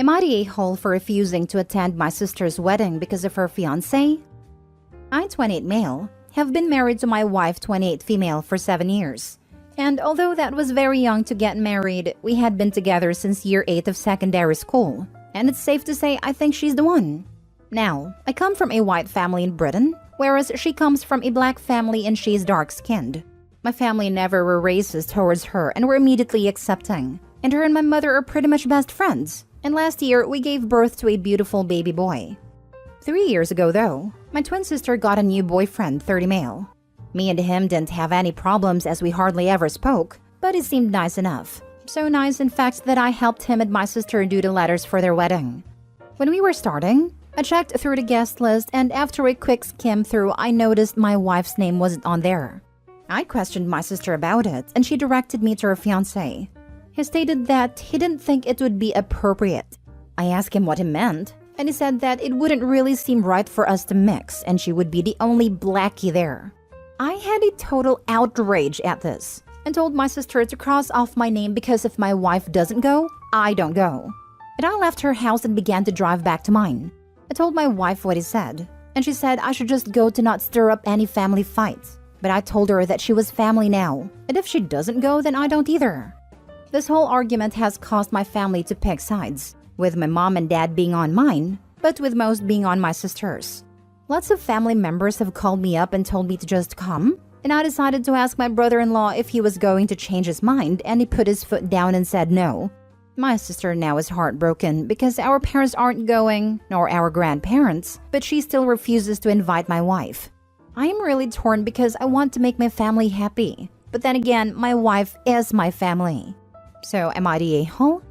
Am I the a-hole for refusing to attend my sister's wedding because of her fiancé? I, 28 male, have been married to my wife, 28 female, for 7 years. And although that was very young to get married, we had been together since year 8 of secondary school. And it's safe to say I think she's the one. Now, I come from a white family in Britain, whereas she comes from a black family and she's dark-skinned. My family never were racist towards her and were immediately accepting. And her and my mother are pretty much best friends. And last year, we gave birth to a beautiful baby boy. 3 years ago, though, my twin sister got a new boyfriend, 30 male. Me and him didn't have any problems as we hardly ever spoke, but he seemed nice enough. So nice, in fact, that I helped him and my sister do the letters for their wedding. When we were starting, I checked through the guest list, and after a quick skim through, I noticed my wife's name wasn't on there. I questioned my sister about it, and she directed me to her fiancé. He stated that he didn't think it would be appropriate. I asked him what he meant, and he said that it wouldn't really seem right for us to mix, and she would be the only blackie there. I had a total outrage at this, and told my sister to cross off my name because if my wife doesn't go, I don't go. And I left her house and began to drive back to mine. I told my wife what he said, and she said I should just go to not stir up any family fights. But I told her that she was family now, and if she doesn't go, then I don't either. This whole argument has caused my family to pick sides, with my mom and dad being on mine, but with most being on my sister's. Lots of family members have called me up and told me to just come, and I decided to ask my brother-in-law if he was going to change his mind, and he put his foot down and said no. My sister now is heartbroken because our parents aren't going, nor our grandparents, but she still refuses to invite my wife. I am really torn because I want to make my family happy, but then again, my wife is my family. So am I the a-hole?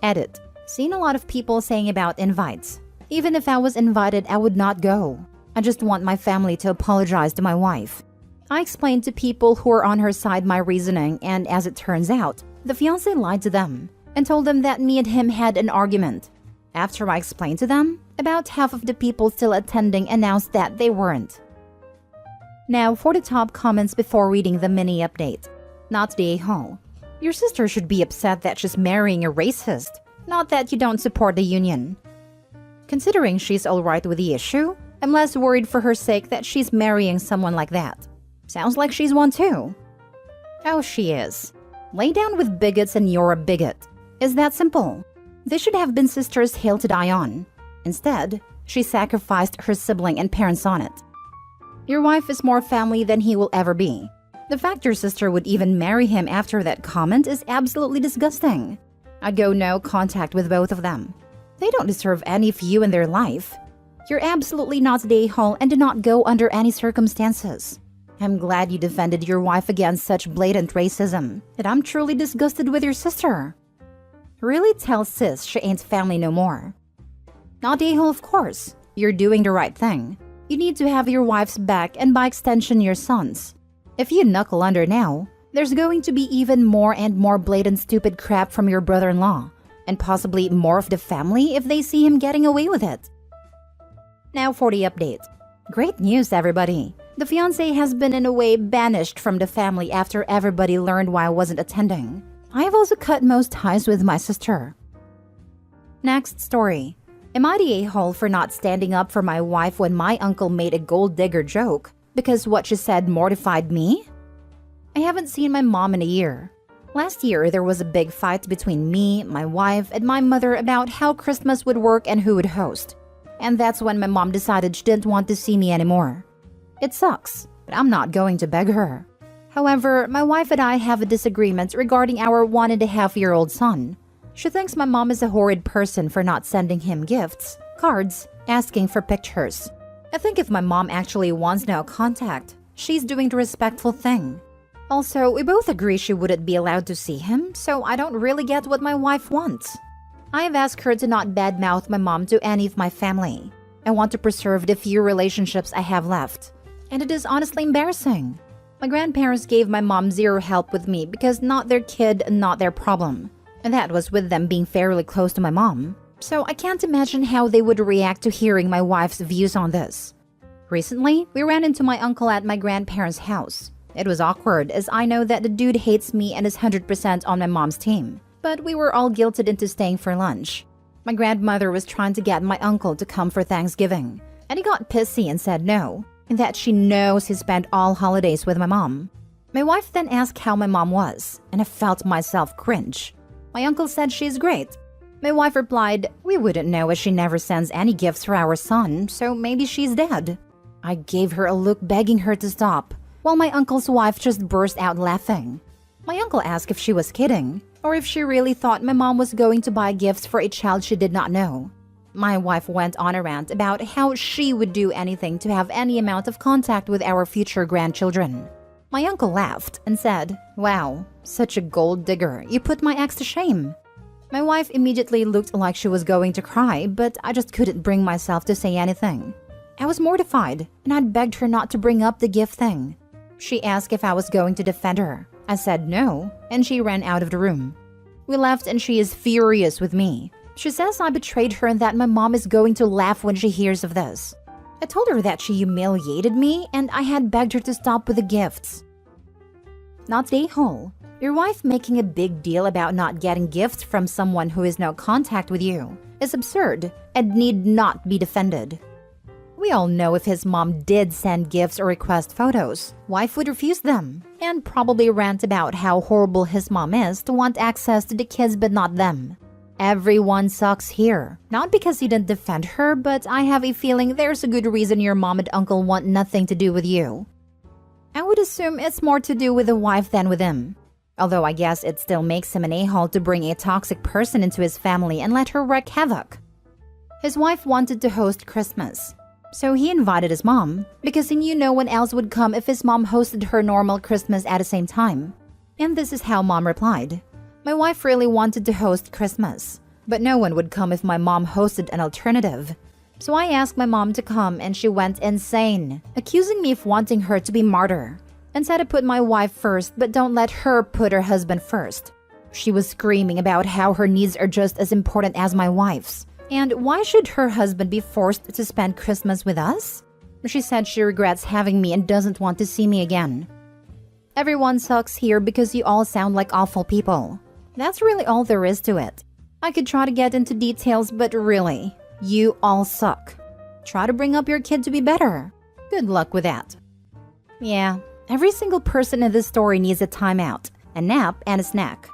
Edit. Seen a lot of people saying about invites. Even if I was invited, I would not go. I just want my family to apologize to my wife. I explained to people who are on her side my reasoning, and as it turns out, the fiancé lied to them and told them that me and him had an argument. After I explained to them, about half of the people still attending announced that they weren't. Now for the top comments before reading the mini update. Not the a-hole. Your sister should be upset that she's marrying a racist, not that you don't support the union. Considering she's alright with the issue, I'm less worried for her sake that she's marrying someone like that. Sounds like she's one too. Oh, she is. Lay down with bigots and you're a bigot. It's that simple. They should have been sisters hail to die on. Instead, she sacrificed her sibling and parents on it. Your wife is more family than he will ever be. The fact your sister would even marry him after that comment is absolutely disgusting. I'd go no contact with both of them. They don't deserve any of you in their life. You're absolutely not the a-hole and do not go under any circumstances. I'm glad you defended your wife against such blatant racism, and I'm truly disgusted with your sister. Really tell sis she ain't family no more. Not the a-hole, of course. You're doing the right thing. You need to have your wife's back and by extension your son's. If you knuckle under now, there's going to be even more and more blatant stupid crap from your brother-in-law, and possibly more of the family if they see him getting away with it. Now for the update. Great news, everybody. The fiancé has been in a way banished from the family after everybody learned why I wasn't attending. I have also cut most ties with my sister. Next story. Am I the a-hole for not standing up for my wife when my uncle made a gold digger joke because what she said mortified me? I haven't seen my mom in a year. Last year, there was a big fight between me, my wife, and my mother about how Christmas would work and who would host. And that's when my mom decided she didn't want to see me anymore. It sucks, but I'm not going to beg her. However, my wife and I have a disagreement regarding our 1.5-year-old son. She thinks my mom is a horrid person for not sending him gifts, cards, asking for pictures. I think if my mom actually wants no contact, she's doing the respectful thing. Also, we both agree she wouldn't be allowed to see him, so I don't really get what my wife wants. I have asked her to not badmouth my mom to any of my family. I want to preserve the few relationships I have left. And it is honestly embarrassing. My grandparents gave my mom zero help with me because not their kid, not their problem. And that was with them being fairly close to my mom. So I can't imagine how they would react to hearing my wife's views on this. Recently, we ran into my uncle at my grandparents' house. It was awkward as I know that the dude hates me and is 100% on my mom's team. But we were all guilted into staying for lunch. My grandmother was trying to get my uncle to come for Thanksgiving, and he got pissy and said no, and that she knows he spent all holidays with my mom. My wife then asked how my mom was, and I felt myself cringe. My uncle said she's great. My wife replied, we wouldn't know as she never sends any gifts for our son, so maybe she's dead. I gave her a look begging her to stop, while my uncle's wife just burst out laughing. My uncle asked if she was kidding, or if she really thought my mom was going to buy gifts for a child she did not know. My wife went on a rant about how she would do anything to have any amount of contact with our future grandchildren. My uncle laughed and said, wow, such a gold digger, you put my ex to shame. My wife immediately looked like she was going to cry, but I just couldn't bring myself to say anything. I was mortified, and I'd begged her not to bring up the gift thing. She asked if I was going to defend her. I said no, and she ran out of the room. We left and she is furious with me. She says I betrayed her and that my mom is going to laugh when she hears of this. I told her that she humiliated me and I had begged her to stop with the gifts. Not the a-hole. Your wife making a big deal about not getting gifts from someone who is no contact with you is absurd and need not be defended. We all know if his mom did send gifts or request photos, wife would refuse them and probably rant about how horrible his mom is to want access to the kids but not them. Everyone sucks here. Not because you didn't defend her, but I have a feeling there's a good reason your mom and uncle want nothing to do with you. I would assume it's more to do with the wife than with him. Although I guess it still makes him an a-hole to bring a toxic person into his family and let her wreak havoc. His wife wanted to host Christmas, so he invited his mom because he knew no one else would come if his mom hosted her normal Christmas at the same time. And this is how mom replied. My wife really wanted to host Christmas, but no one would come if my mom hosted an alternative. So I asked my mom to come and she went insane, accusing me of wanting her to be martyr, and said to put my wife first but don't let her put her husband first. She was screaming about how her needs are just as important as my wife's. And why should her husband be forced to spend Christmas with us? She said she regrets having me and doesn't want to see me again. Everyone sucks here because you all sound like awful people. That's really all there is to it. I could try to get into details, but really, you all suck. Try to bring up your kid to be better. Good luck with that. Yeah, every single person in this story needs a timeout, a nap, and a snack.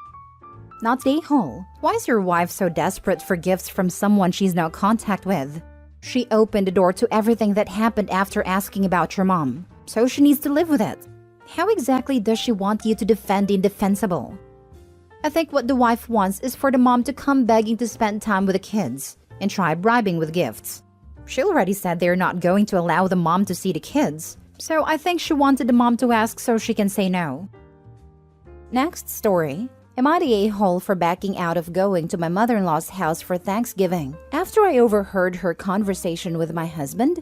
Not the a-hole. Why is your wife so desperate for gifts from someone she's no contact with? She opened the door to everything that happened after asking about your mom, so she needs to live with it. How exactly does she want you to defend the indefensible? I think what the wife wants is for the mom to come begging to spend time with the kids and try bribing with gifts. She already said they're not going to allow the mom to see the kids, so I think she wanted the mom to ask so she can say no. Next story. Am I the a-hole for backing out of going to my mother-in-law's house for Thanksgiving after I overheard her conversation with my husband?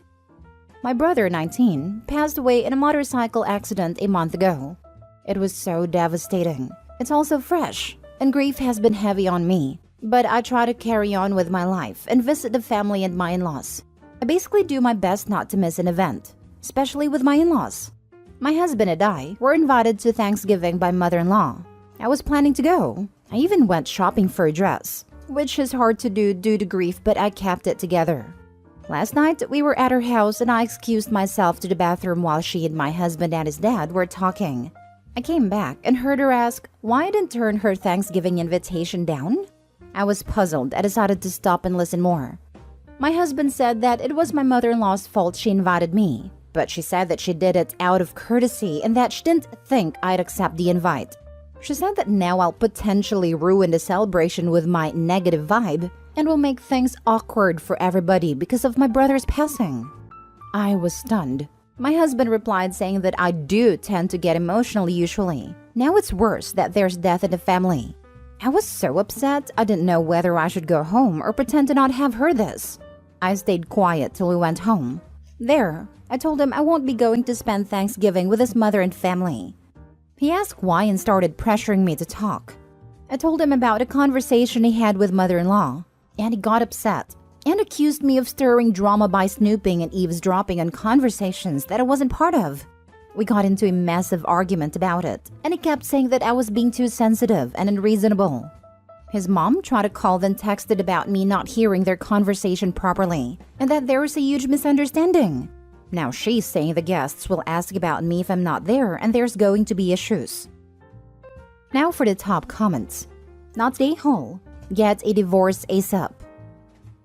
My brother, 19, passed away in a motorcycle accident a month ago. It was so devastating. It's also fresh, and grief has been heavy on me. But I try to carry on with my life and visit the family and my in-laws. I basically do my best not to miss an event, especially with my in-laws. My husband and I were invited to Thanksgiving by mother-in-law. I was planning to go. I even went shopping for a dress, which is hard to do due to grief, but I kept it together. Last night, we were at her house and I excused myself to the bathroom while she and my husband and his dad were talking. I came back and heard her ask why I didn't turn her Thanksgiving invitation down. I was puzzled. I decided to stop and listen more. My husband said that it was my mother-in-law's fault she invited me, but she said that she did it out of courtesy and that she didn't think I'd accept the invite. She said that now I'll potentially ruin the celebration with my negative vibe and will make things awkward for everybody because of my brother's passing. I was stunned. My husband replied saying that I do tend to get emotional usually. Now it's worse that there's death in the family. I was so upset I didn't know whether I should go home or pretend to not have heard this. I stayed quiet till we went home. There, I told him I won't be going to spend Thanksgiving with his mother and family. He asked why and started pressuring me to talk. I told him about a conversation he had with mother-in-law, and he got upset and accused me of stirring drama by snooping and eavesdropping on conversations that I wasn't part of. We got into a massive argument about it, and he kept saying that I was being too sensitive and unreasonable. His mom tried to call then texted about me not hearing their conversation properly and that there was a huge misunderstanding. Now she's saying the guests will ask about me if I'm not there and there's going to be issues. Now for the top comments. Not stay whole. Get a divorce ASAP.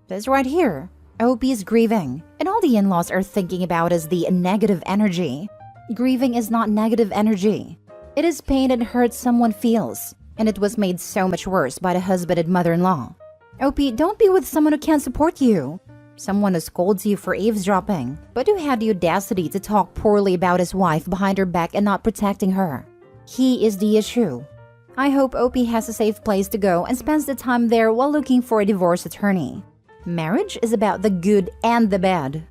This right here. OP is grieving, and all the in-laws are thinking about is the negative energy. Grieving is not negative energy. It is pain and hurt someone feels, and it was made so much worse by the husband and mother-in-law. OP, don't be with someone who can't support you. Someone who scolds you for eavesdropping, but who had the audacity to talk poorly about his wife behind her back and not protecting her. He is the issue. I hope OP has a safe place to go and spends the time there while looking for a divorce attorney. Marriage is about the good and the bad.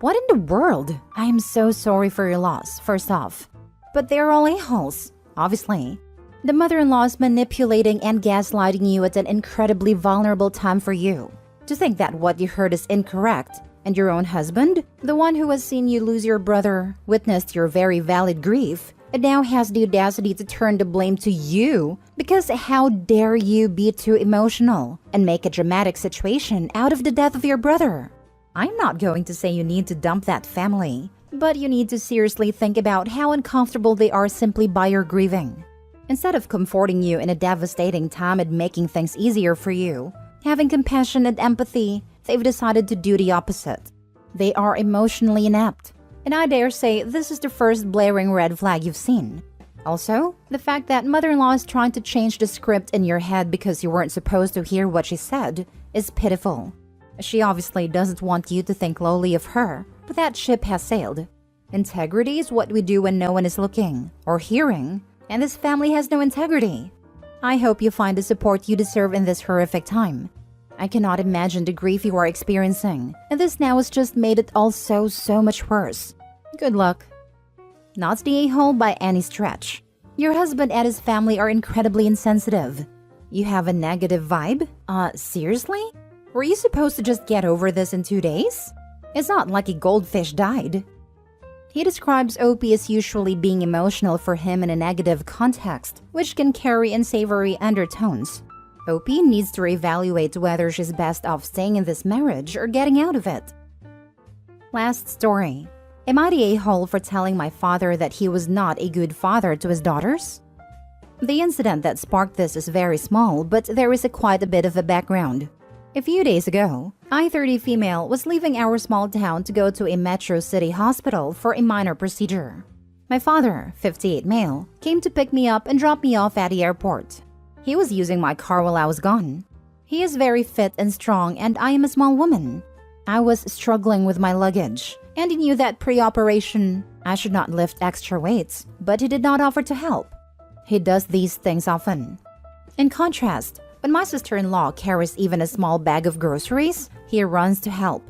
What in the world? I am so sorry for your loss, first off. But they're all a-holes, obviously. The mother-in-law is manipulating and gaslighting you at an incredibly vulnerable time for you. To think that what you heard is incorrect, and your own husband, the one who has seen you lose your brother, witnessed your very valid grief, and now has the audacity to turn the blame to you because how dare you be too emotional and make a dramatic situation out of the death of your brother? I'm not going to say you need to dump that family, but you need to seriously think about how uncomfortable they are simply by your grieving. Instead of comforting you in a devastating time and making things easier for you, having compassion and empathy, they've decided to do the opposite. They are emotionally inept. And I dare say this is the first blaring red flag you've seen. Also, the fact that mother-in-law is trying to change the script in your head because you weren't supposed to hear what she said is pitiful. She obviously doesn't want you to think lowly of her, but that ship has sailed. Integrity is what we do when no one is looking or hearing, and this family has no integrity. I hope you find the support you deserve in this horrific time. I cannot imagine the grief you are experiencing, and this now has just made it all so much worse. Good luck. Not the a-hole by any stretch. Your husband and his family are incredibly insensitive. You have a negative vibe? Seriously? Were you supposed to just get over this in 2 days? It's not like a goldfish died. He describes OP as usually being emotional for him in a negative context, which can carry unsavory undertones. OP needs to reevaluate whether she's best off staying in this marriage or getting out of it. Last story. Am I the a-hole for telling my father that he was not a good father to his daughters? The incident that sparked this is very small, but there is quite a bit of a background. A few days ago, I, 30 female, was leaving our small town to go to a metro city hospital for a minor procedure. My father, 58 male, came to pick me up and drop me off at the airport. He was using my car while I was gone. He is very fit and strong, and I am a small woman. I was struggling with my luggage, and he knew that pre-operation I should not lift extra weights, but he did not offer to help. He does these things often. In contrast, when my sister-in-law carries even a small bag of groceries, he runs to help.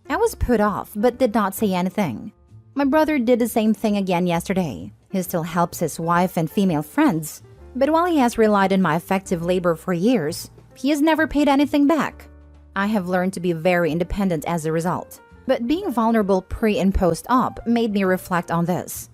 I was put off, but did not say anything. My brother did the same thing again yesterday. He still helps his wife and female friends, but while he has relied on my effective labor for years, he has never paid anything back. I have learned to be very independent as a result, but being vulnerable pre- and post-op made me reflect on this.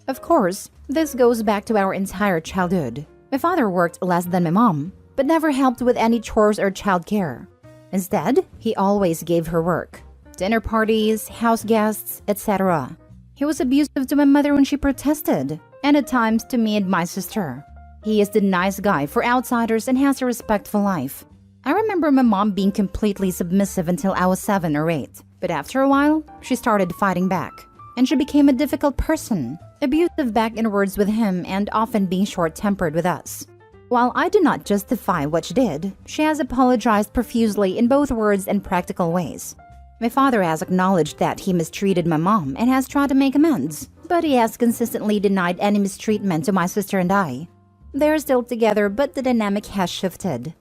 Of course, this goes back to our entire childhood. My father worked less than my mom, but never helped with any chores or childcare. Instead, he always gave her work. Dinner parties, house guests, etc. He was abusive to my mother when she protested, and at times to me and my sister. He is the nice guy for outsiders and has a respectful life. I remember my mom being completely submissive until I was 7 or 8, but after a while, she started fighting back, and she became a difficult person, abusive back and words with him and often being short-tempered with us. While I do not justify what she did, she has apologized profusely in both words and practical ways. My father has acknowledged that he mistreated my mom and has tried to make amends, but he has consistently denied any mistreatment to my sister and I. They are still together, but the dynamic has shifted.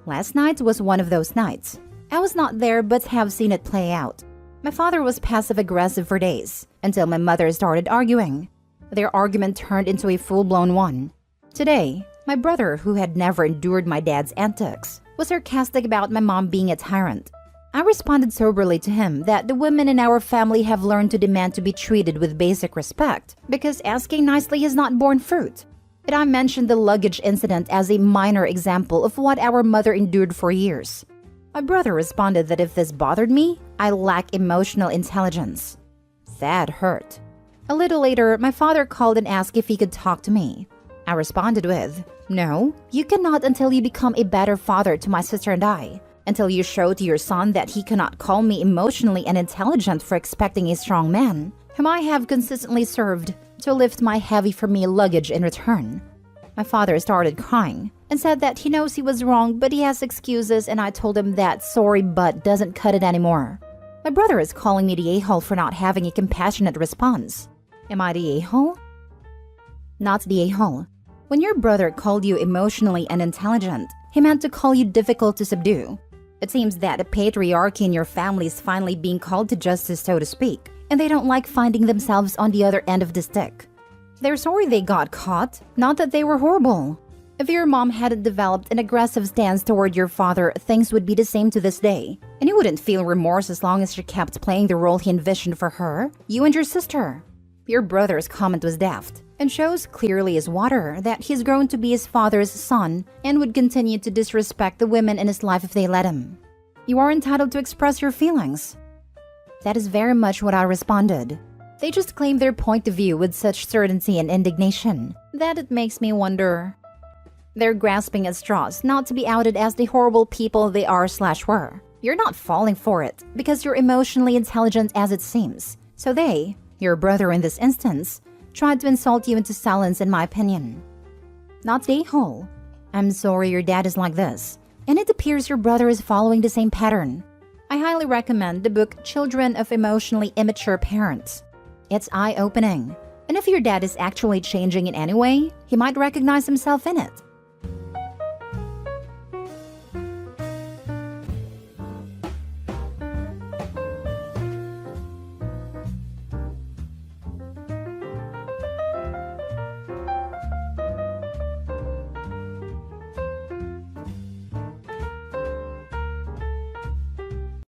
Last night was one of those nights. I was not there but have seen it play out. My father was passive-aggressive for days, until my mother started arguing. Their argument turned into a full-blown one. Today, my brother, who had never endured my dad's antics, was sarcastic about my mom being a tyrant. I responded soberly to him that the women in our family have learned to demand to be treated with basic respect because asking nicely is not born fruit. But I mentioned the luggage incident as a minor example of what our mother endured for years. My brother responded that if this bothered me, I lack emotional intelligence. That hurt. A little later, my father called and asked if he could talk to me. I responded with, "No, you cannot until you become a better father to my sister and I. Until you show to your son that he cannot call me emotionally and intelligent for expecting a strong man, whom I have consistently served, to lift my heavy for me luggage in return." My father started crying and said that he knows he was wrong, but he has excuses, and I told him that sorry but doesn't cut it anymore. My brother is calling me the a-hole for not having a compassionate response. Am I the a-hole? Not the a-hole. When your brother called you emotionally unintelligent, he meant to call you difficult to subdue. It seems that a patriarchy in your family is finally being called to justice, so to speak, and they don't like finding themselves on the other end of the stick. They're sorry they got caught, not that they were horrible. If your mom hadn't developed an aggressive stance toward your father, things would be the same to this day, and he wouldn't feel remorse as long as she kept playing the role he envisioned for her, you and your sister. Your brother's comment was daft, and shows clearly as water that he's grown to be his father's son and would continue to disrespect the women in his life if they let him. You are entitled to express your feelings. That is very much what I responded. They just claim their point of view with such certainty and indignation that it makes me wonder. They're grasping at straws not to be outed as the horrible people they are/were. You're not falling for it because you're emotionally intelligent as it seems. So they, your brother in this instance, tried to insult you into silence, in my opinion. Not the a-hole. I'm sorry your dad is like this, and it appears your brother is following the same pattern. I highly recommend the book Children of Emotionally Immature Parents. It's eye-opening, and if your dad is actually changing in any way, he might recognize himself in it.